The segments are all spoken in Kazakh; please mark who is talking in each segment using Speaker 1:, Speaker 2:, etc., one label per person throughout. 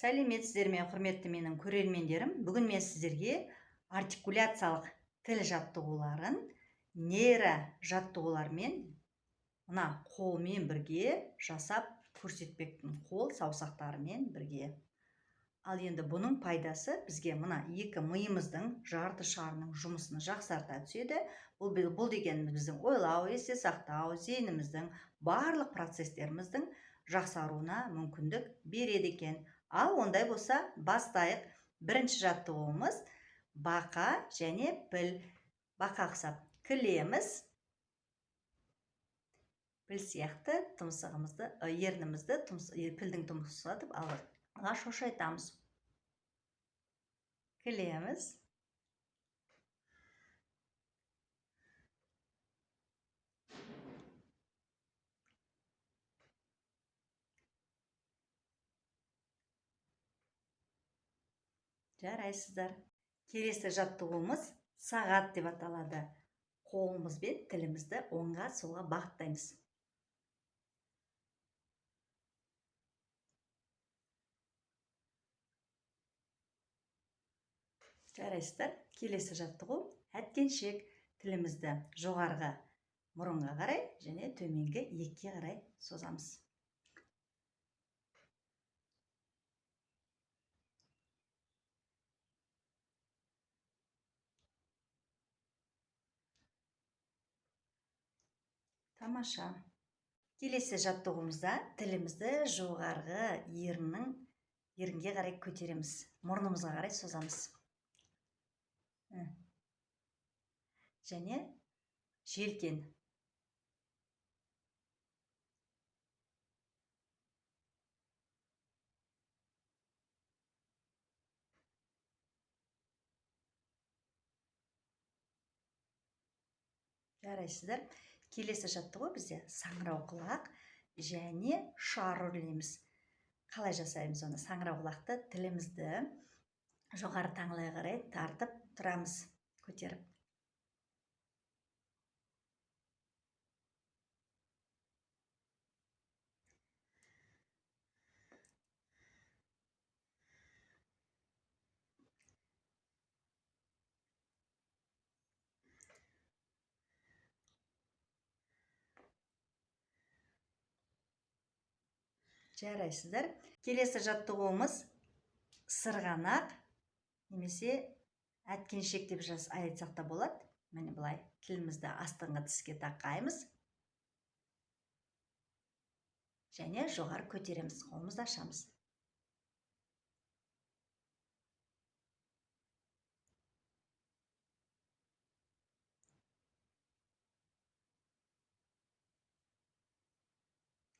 Speaker 1: Сәлеметсіздер ме, құрметті менің көрермендерім. Бүгін мен сіздерге артикуляциялық тіл жаттығуларын нейро жаттығулармен мына қолмен бірге жасап көрсетпекпін. Қол саусақтарымен бірге. Ал енді бұның пайдасы бізге мына екі миымыздың жарты шарының жұмысын жақсарта түседі. Бұл дегеніміз біздің ойлау, есте сақтау, зейініміздің барлық процестеріміздің жақсаруына мүмкіндік береді екен. Ал ондай болса бастайық. Бірінші жаттығуымыз бақа және піл. Бақа ұқсап кілеміз, піл сияқты тұмсығымызды, ернімізді пілдің тұмсықтатып алға шошайтамыз. Кілеміз. Жарайсыздар. Келесі жаттығуымыз сағат деп аталады. Қолымызбен тілімізді оңға солға бағыттаймыз. Жарайсыздар. Келесі жаттығу әткеншек. Тілімізді жоғарғы мұрынға қарай және төменгі иекке қарай созамыз. Тамаша. Келесі жаттығуымызда тілімізді жоғарғы ерінге қарай көтереміз. Мұрнымызға қарай созамыз. Және желкен. Жарайсыздар. Келесі жаттығу бізде саңырау құлақ және шар үрлейміз. Қалай жасаймыз оны? Саңырау құлақты тілімізді жоғары таңлай қарай тартып тұрамыз, көтеріп. Жарайсыздар. Келесі жаттығуымыз сырғанақ немесе әткеншек деп айтсақ та болады. Міне былай тілімізді астыңғы тіске тақаймыз. Және жоғары көтереміз, қолымызды ашамыз.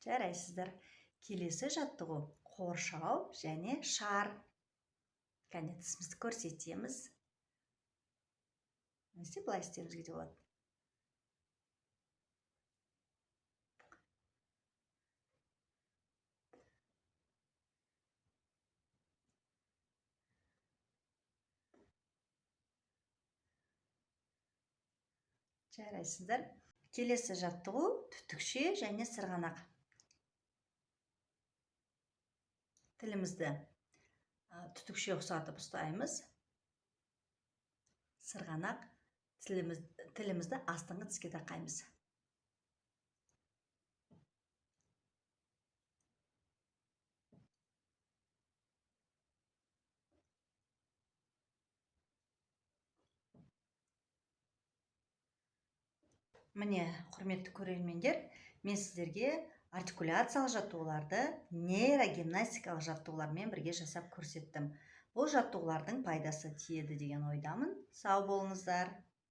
Speaker 1: Жарайсыздар. Келесі жаттығу қоршау және шар. Кәне тісімізді көрсетеміз. Немесе былай істеуімізге де болады. Жарайсыздар. Келесі жаттығу түтікше және сырғанақ. Тілімізді түтікше ұқсатып ұстаймыз. Сырғанақ тілімізді астыңғы тіске тақаймыз. Міне, құрметті көрермендер, мен сіздерге артикуляциялық жаттығуларды нейрогимнастикалық жаттығулармен бірге жасап көрсеттім. Бұл жаттығулардың пайдасы тиеді деген ойдамын. Сау болыңыздар.